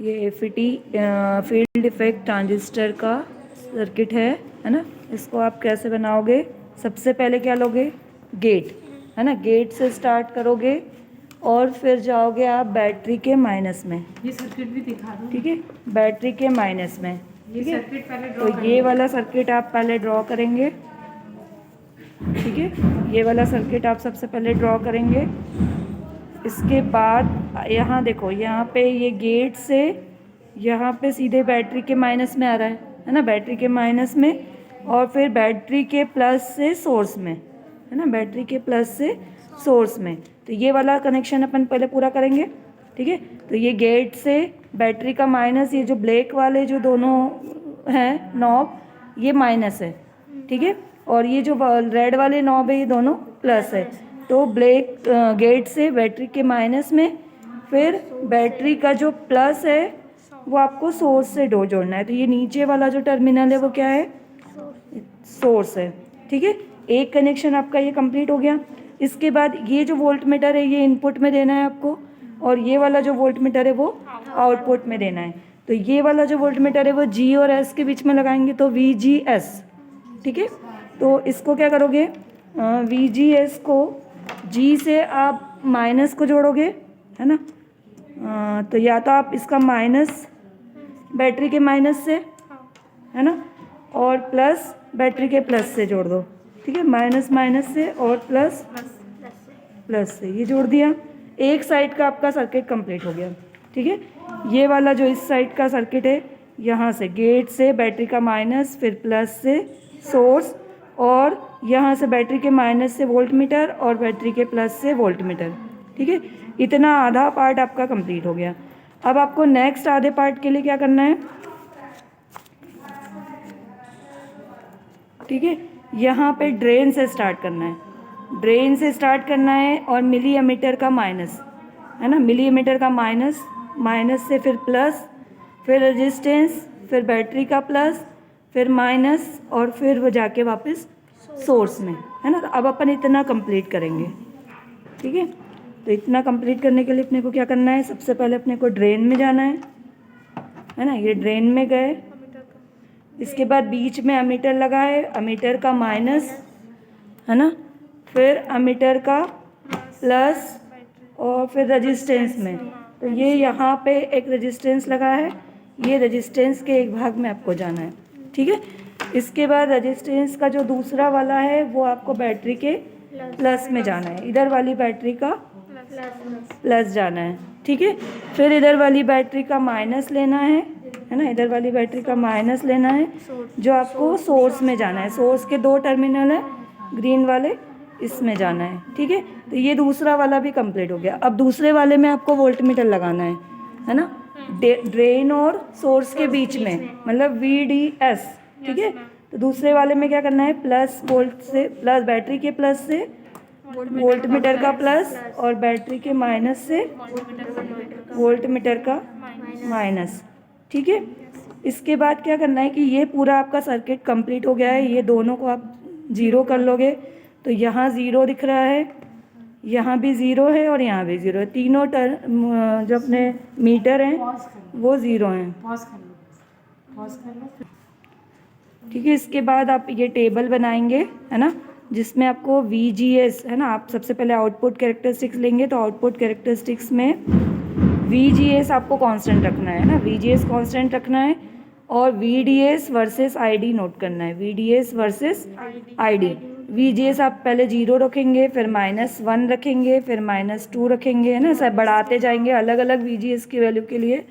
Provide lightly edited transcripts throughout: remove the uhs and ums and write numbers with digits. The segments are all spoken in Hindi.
ये एफईटी फील्ड इफेक्ट ट्रांजिस्टर का सर्किट है ना। इसको आप कैसे बनाओगे? सबसे पहले क्या लोगे? गेट, है ना। गेट से स्टार्ट करोगे और फिर जाओगे आप बैटरी के माइनस में। ये सर्किट भी दिखा दो। ठीक है, बैटरी के माइनस में। ये ठीक है, सर्किट पहले ड्रॉ तो ये वाला सर्किट आप पहले ड्रॉ करेंगे। ठीक है, ये वाला सर्किट आप सबसे पहले ड्रॉ करेंगे। इसके बाद यहाँ देखो, यहाँ पे ये गेट से यहाँ पे सीधे बैटरी के माइनस में आ रहा है ना, बैटरी के माइनस में, और फिर बैटरी के प्लस से सोर्स में, है ना, बैटरी के प्लस से सोर्स में। तो ये वाला कनेक्शन अपन पहले पूरा करेंगे। ठीक है, तो ये गेट से बैटरी का माइनस, ये जो ब्लैक वाले जो दोनों हैं नॉब, ये माइनस है। ठीक है, और ये जो रेड वाले नॉब है ये दोनों प्लस है। तो ब्लैक गेट से बैटरी के माइनस में, फिर बैटरी का जो प्लस है वो आपको सोर्स से जोड़ना है। तो ये नीचे वाला जो टर्मिनल है वो क्या है? सोर्स है। ठीक है, एक कनेक्शन आपका ये कंप्लीट हो गया। इसके बाद ये जो वोल्ट मीटर है ये इनपुट में देना है आपको, और ये वाला जो वोल्ट मीटर है वो आउटपुट में देना है। तो ये वाला जो वोल्ट मीटर है वो जी और एस के बीच में लगाएंगे, तो वी जी एस। ठीक है, तो इसको क्या करोगे? वी जी एस को जी से आप माइनस को जोड़ोगे, है ना। तो या तो आप इसका माइनस बैटरी के माइनस से, है ना, और प्लस बैटरी के प्लस से जोड़ दो। ठीक है, माइनस माइनस से और प्लस प्लस से, ये जोड़ दिया। एक साइड का आपका सर्किट कंप्लीट हो गया। ठीक है, ये वाला जो इस साइड का सर्किट है, यहाँ से गेट से बैटरी का माइनस, फिर प्लस से सोर्स, और यहाँ से बैटरी के माइनस से वोल्ट मीटर और बैटरी के प्लस से वोल्ट मीटर। ठीक है, इतना आधा पार्ट आपका कंप्लीट हो गया। अब आपको नेक्स्ट आधे पार्ट के लिए क्या करना है? ठीक है, यहाँ पे ड्रेन से स्टार्ट करना है, ड्रेन से स्टार्ट करना है, और मिली एमीटर का माइनस, है ना, मिली एमीटर का माइनस, माइनस से फिर प्लस, फिर रेजिस्टेंस, फिर बैटरी का प्लस, फिर माइनस, और फिर वो जाके वापस सोर्स में, है ना। तो अब अपन इतना कंप्लीट करेंगे। ठीक है, तो इतना कंप्लीट करने के लिए अपने को क्या करना है? सबसे पहले अपने को ड्रेन में जाना है ना। ये ड्रेन में गए, इसके बाद बीच में एमीटर लगा है, एमीटर का माइनस, है ना, फिर एमीटर का प्लस, और फिर रेजिस्टेंस में। तो ये यहाँ पे एक रेजिस्टेंस लगा है, ये रेजिस्टेंस के एक भाग में आपको जाना है। ठीक है, इसके बाद रेजिस्टेंस का जो दूसरा वाला है वो आपको बैटरी के प्लस में जाना है, इधर वाली बैटरी का प्लस जाना है। ठीक है, फिर इधर वाली बैटरी का माइनस लेना है ना, इधर वाली बैटरी का माइनस लेना है, जो आपको सोर्स में जाना है। सोर्स के दो टर्मिनल है ग्रीन वाले, इसमें जाना है। ठीक है, तो ये दूसरा वाला भी कंप्लीट हो गया। अब दूसरे वाले में आपको वोल्ट मीटर लगाना है ना, ड्रेन और सोर्स के बीच में, मतलब वी डी एस। ठीक है, तो दूसरे वाले में क्या करना है? प्लस वोल्ट से, प्लस बैटरी के प्लस से वोल्ट मीटर का प्लस, और बैटरी के माइनस से वोल्ट मीटर का माइनस। ठीक है, इसके बाद क्या करना है कि ये पूरा आपका सर्किट कंप्लीट हो गया है। ये दोनों को आप ज़ीरो कर लोगे, तो यहाँ ज़ीरो दिख रहा है, यहाँ भी ज़ीरो है, और यहाँ भी ज़ीरो है। तीनों जो अपने मीटर हैं वो ज़ीरो हैं। पॉज कर लो। ठीक है, इसके बाद आप ये टेबल बनाएंगे, है ना, जिसमें आपको VGS, है ना, आप सबसे पहले आउटपुट कैरेक्टरिस्टिक्स लेंगे, तो आउटपुट कैरेक्टरिस्टिक्स में VGS आपको कांस्टेंट रखना है ना, VGS कांस्टेंट रखना है, और VDS वर्सेस ID नोट करना है, VDS वर्सेस ID। VGS आप पहले 0 रखेंगे, फिर -1 रखेंगे, फिर -2 रखेंगे, है ना, सब बढ़ाते जाएंगे। अलग अलग VGS की वैल्यू के लिए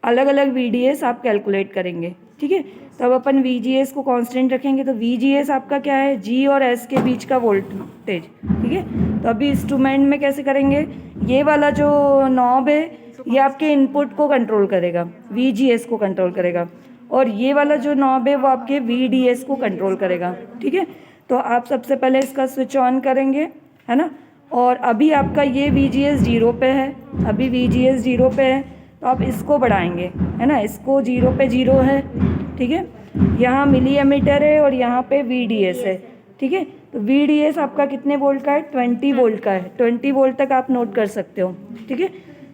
अलग अलग VDS आप कैलकुलेट करेंगे। ठीक है, तो अब अपन VGS को कांस्टेंट रखेंगे, तो VGS आपका क्या है? G और S के बीच का वोल्टेज। ठीक है, तो अभी इंस्ट्रूमेंट में कैसे करेंगे? ये वाला जो नॉब है ये आपके इनपुट को कंट्रोल करेगा, VGS को कंट्रोल करेगा, और ये वाला जो नॉब है वो आपके VDS को कंट्रोल करेगा। ठीक है, तो आप सबसे पहले इसका स्विच ऑन करेंगे, है ना, और अभी आपका ये VGS 0 पे है, अभी VGS 0 पे है, तो आप इसको बढ़ाएंगे, है ना, इसको 0 पे 0 है। ठीक है, यहाँ मिली एमीटर है और यहाँ पे VDS है। ठीक है, तो VDS आपका कितने वोल्ट का है? 20 वोल्ट का है। 20 वोल्ट तक आप नोट कर सकते हो। ठीक है,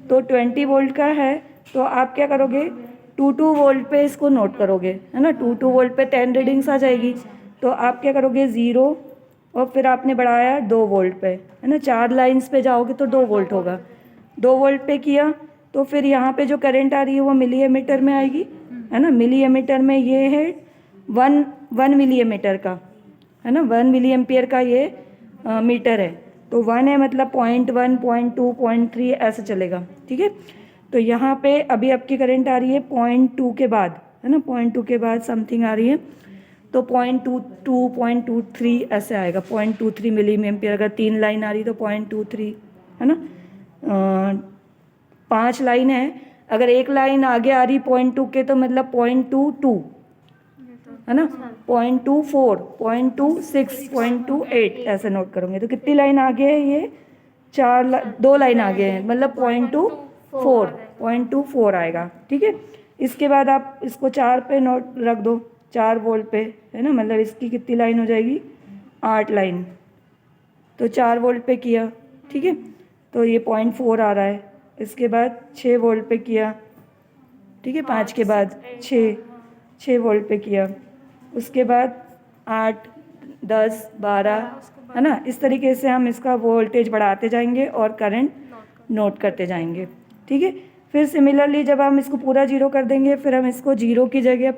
तो 20 वोल्ट का है, तो आप क्या करोगे, 2 वोल्ट पे इसको नोट करोगे, है ना। 2 वोल्ट पे 10 रीडिंग्स आ जाएगी। तो आप क्या करोगे, 0 और फिर आपने बढ़ाया 2 वोल्ट पे, है ना। 4 लाइंस पे जाओगे तो 2 वोल्ट होगा। 2 वोल्ट पे किया तो फिर यहाँ पे जो करंट आ रही है वो मिली एमीटर में आएगी, है ना। मिली एमीटर में ये है 1 मिली एमीटर का, है ना। 1 मिली एम्पियर का ये मीटर है। तो 1 है मतलब 0.1 0.2 0.3 ऐसे चलेगा, ठीक है। तो यहाँ पे अभी आपकी करंट आ रही है 0.2 के बाद, है ना। 0.2 के बाद समथिंग आ रही है, तो 0.22 0.23 ऐसे आएगा। 0.23 मिली एम्पियर, अगर 3 लाइन आ रही तो 0.23, है ना। 5 लाइन है, अगर एक लाइन आगे आ रही 0.2 के तो मतलब 0.22, है ना। 0.24 0.26 0.28 ऐसे नोट करोगे। तो कितनी लाइन आगे है ये, 2 लाइन आगे है, मतलब 0.24 आएगा, ठीक है। इसके बाद आप इसको 4 पे नोट रख दो, 4 वोल्ट पे, है ना। मतलब इसकी कितनी लाइन हो जाएगी, 8 लाइन। तो 4 वोल्ट पे किया, ठीक है। तो ये 0.4 आ रहा है। इसके बाद 6 वोल्ट पे किया, ठीक है। 5 के बाद 6 वोल्ट पे किया। उसके बाद 8 10 12, है ना। इस तरीके से हम इसका वोल्टेज बढ़ाते जाएंगे और करंट नोट करते जाएंगे, ठीक है। फिर सिमिलरली जब हम इसको पूरा 0 कर देंगे, फिर हम इसको 0 की जगह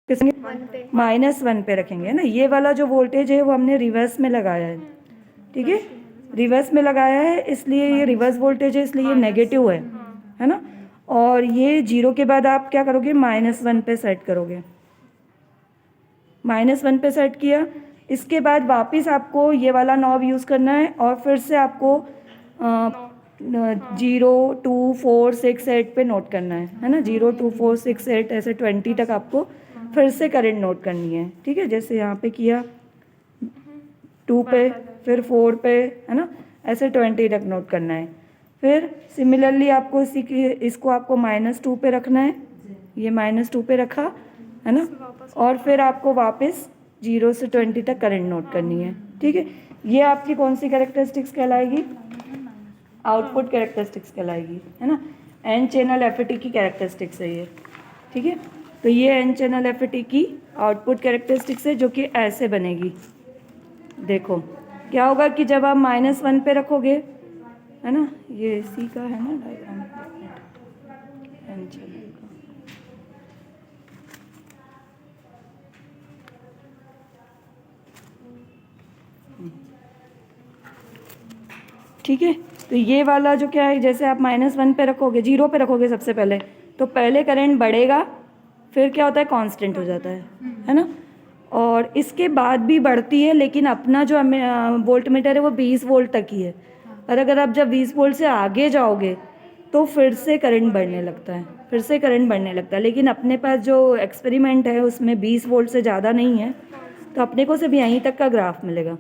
-1 पे रखेंगे, है ना। ये वाला जो वोल्टेज है वो हमने रिवर्स में लगाया है, ठीक है। रिवर्स में लगाया है इसलिए ये रिवर्स वोल्टेज है, इसलिए ये नेगेटिव है ना। और ये 0 के बाद आप क्या करोगे, -1 पे सेट करोगे। -1 पे सेट किया, इसके बाद वापस आपको ये वाला नॉब यूज़ करना है और फिर से आपको 0 2 4 6 8 पे नोट करना है ना। 0 2 4 6 8 ऐसे 20 तक आपको फिर से करंट नोट करनी है, ठीक है। जैसे यहाँ पे किया 2 पे, फिर 4 पे, है ना। ऐसे 20 तक नोट करना है। फिर सिमिलरली आपको इसको आपको -2 पे रखना है, ये -2 पे रखा, है ना। और फिर आपको वापस 0 से 20 तक करंट नोट करनी है, ठीक है। ये आपकी कौन सी कैरेक्टरिस्टिक्स कहलाएगी, आउटपुट कैरेक्टरिस्टिक्स कहलाएगी, है ना। एन चैनल एफईटी की कैरेक्टरिस्टिक्स है ये, ठीक है। तो ये एन चैनल एफईटी की आउटपुट कैरेक्टरिस्टिक्स है जो कि ऐसे बनेगी। देखो क्या होगा कि जब आप -1 पे रखोगे, है ना, ये सी का है ना डायग्राम, एन चैनल का। ठीक है। तो ये वाला जो क्या है, जैसे आप -1 पे रखोगे, 0 पे रखोगे सबसे पहले, तो पहले करंट बढ़ेगा, फिर क्या होता है, कांस्टेंट हो जाता है ना। और इसके बाद भी बढ़ती है, लेकिन अपना जो वोल्ट मीटर है वो 20 वोल्ट तक ही है। और अगर आप जब 20 वोल्ट से आगे जाओगे तो फिर से करंट बढ़ने लगता है, लेकिन अपने पास जो एक्सपेरिमेंट है उसमें 20 वोल्ट से ज़्यादा नहीं है, तो अपने को सिर्फ यहीं तक का ग्राफ मिलेगा,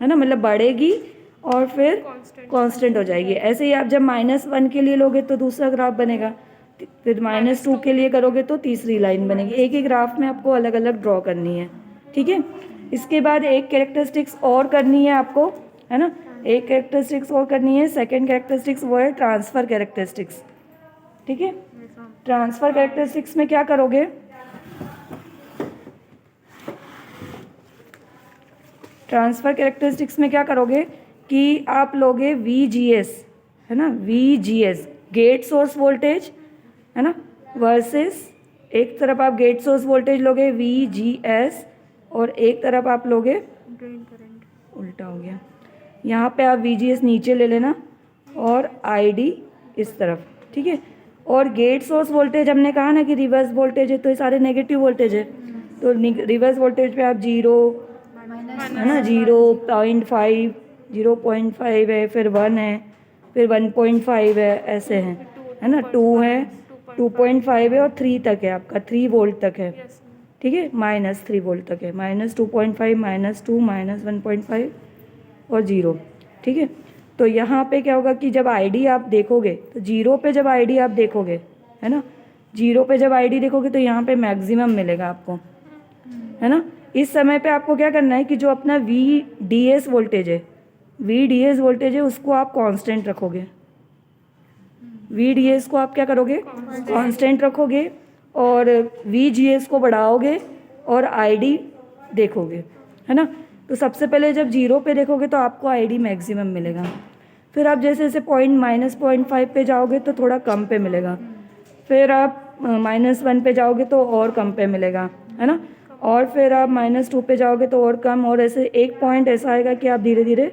है ना। मतलब बढ़ेगी और फिर कांस्टेंट हो जाएगी। ऐसे ही आप जब -1 के लिए लोगे तो दूसरा ग्राफ बनेगा, फिर -2 के लिए करोगे तो तीसरी लाइन बनेगी। एक ही ग्राफ में आपको अलग अलग ड्रॉ करनी है, ठीक है। इसके बाद एक कैरेक्टरिस्टिक्स और करनी है आपको, है ना। एक कैरेक्टरिस्टिक्स और करनी है, सेकंड कैरेक्टरिस्टिक्स वो है ट्रांसफ़र कैरेक्टरिस्टिक्स, ठीक है। ट्रांसफ़र कैरेक्टरिस्टिक्स में क्या करोगे, ट्रांसफ़र कैरेक्टरिस्टिक्स में क्या करोगे कि आप लोगे VGS, है ना, VGS गेट सोर्स वोल्टेज, है ना, वर्सेस एक तरफ आप गेट सोर्स वोल्टेज लोगे VGS और एक तरफ आप लोगे ड्रेन करंट, उल्टा हो गया, यहाँ पे आप VGS नीचे ले लेना और ID इस तरफ, ठीक है। और गेट सोर्स वोल्टेज हमने कहा ना कि रिवर्स वोल्टेज है, तो ये सारे नेगेटिव वोल्टेज है, तो रिवर्स वोल्टेज पे आप 0, है ना, 0.5 0.5 है, फिर 1 है, फिर 1.5 है, ऐसे हैं, है ना, 2 है, 2.5 है और 3 तक है आपका, 3 वोल्ट तक है, ठीक है। -3 वोल्ट तक है, -2.5 -2 -1.5 और 0, ठीक है। तो यहाँ पे क्या होगा कि जब ID आप देखोगे तो 0 पे जब ID आप देखोगे, है ना, 0 पे जब ID देखोगे तो यहाँ पे मैक्सिमम मिलेगा आपको, है ना। इस समय पे आपको क्या करना है कि जो अपना VDS वोल्टेज है, VDS वोल्टेज है उसको आप कांस्टेंट रखोगे, VDS को आप क्या करोगे, कांस्टेंट रखोगे और VGS को बढ़ाओगे और ID देखोगे, है ना। तो सबसे पहले जब 0 पे देखोगे तो आपको ID मैक्सिमम मिलेगा, फिर आप जैसे जैसे -0.5 पे जाओगे तो थोड़ा कम पे मिलेगा, फिर आप -1 पे जाओगे तो और कम पे मिलेगा, है ना, और फिर आप -2 पे जाओगे तो और कम, और ऐसे एक पॉइंट ऐसा आएगा कि आप धीरे धीरे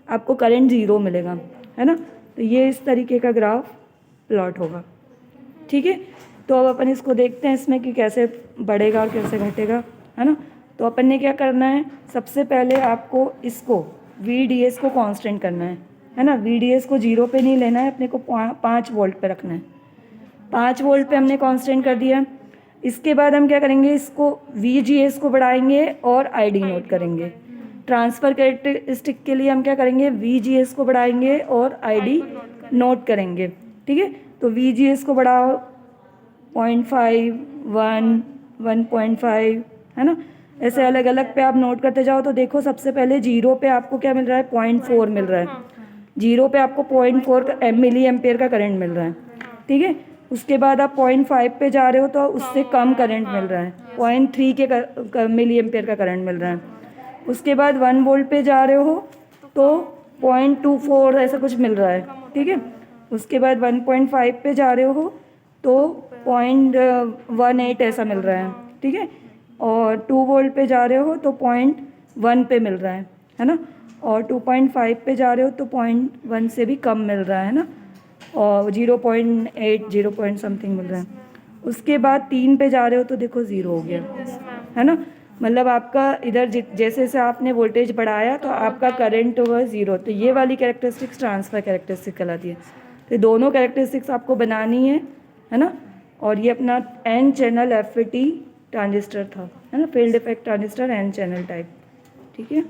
आपको करंट 0 मिलेगा, है ना। तो ये इस तरीके का ग्राफ प्लॉट होगा, ठीक है। तो अब अपन इसको देखते हैं इसमें कि कैसे बढ़ेगा और कैसे घटेगा, है ना। तो अपन ने क्या करना है, सबसे पहले आपको इसको VDS को कांस्टेंट करना है ना। VDS को 0 पे नहीं लेना है, अपने को 5 वोल्ट पे रखना है। 5 वोल्ट पे हमने कांस्टेंट कर दिया। इसके बाद हम क्या करेंगे, इसको VGS को बढ़ाएंगे और ID नोट करेंगे। ट्रांसफ़र कैरेक्टरिस्टिक के लिए हम क्या करेंगे, VGS को बढ़ाएंगे और ID नोट करेंगे, ठीक है। तो VGS को बढ़ाओ 0.5, 1, 1.5, है ना, ऐसे अलग अलग पे आप नोट करते जाओ। तो देखो सबसे पहले 0 पे आपको क्या मिल रहा है, 0.4 मिल रहा है। 0 पे आपको 0.4 मिली एम्पेयर का करंट मिल रहा है, ठीक है। उसके बाद आप 0.5 पे जा रहे हो तो उससे कम करंट मिल रहा है, 0.3 के मिली एम्पेयर का करंट मिल रहा है। उसके बाद 1 वोल्ट पे जा रहे हो तो 0.24 ऐसा कुछ मिल रहा है, ठीक है। उसके बाद 1.5 पे जा रहे हो तो 0.18 ऐसा मिल रहा है, ठीक है। और 2 वोल्ट पे जा रहे हो तो 0.1 पे मिल रहा है ना। और 2.5 पे जा रहे हो तो 0.1 से भी कम मिल रहा है ना, और 0.8 0 पॉइंट समथिंग मिल रहा है। उसके बाद 3 पे जा रहे हो तो देखो 0 हो गया, है ना। मतलब आपका इधर जैसे जैसे आपने वोल्टेज बढ़ाया तो आपका करंट हुआ 0। तो ये वाली कैरेक्टरिस्टिक्स ट्रांसफ़र कैरेक्टरिस्टिक कहलाती है। तो दोनों कैरेक्टरिस्टिक्स आपको बनानी है ना। और ये अपना N चैनल FET ट्रांजिस्टर था, है ना, field effect transistor N channel type, ठीक है।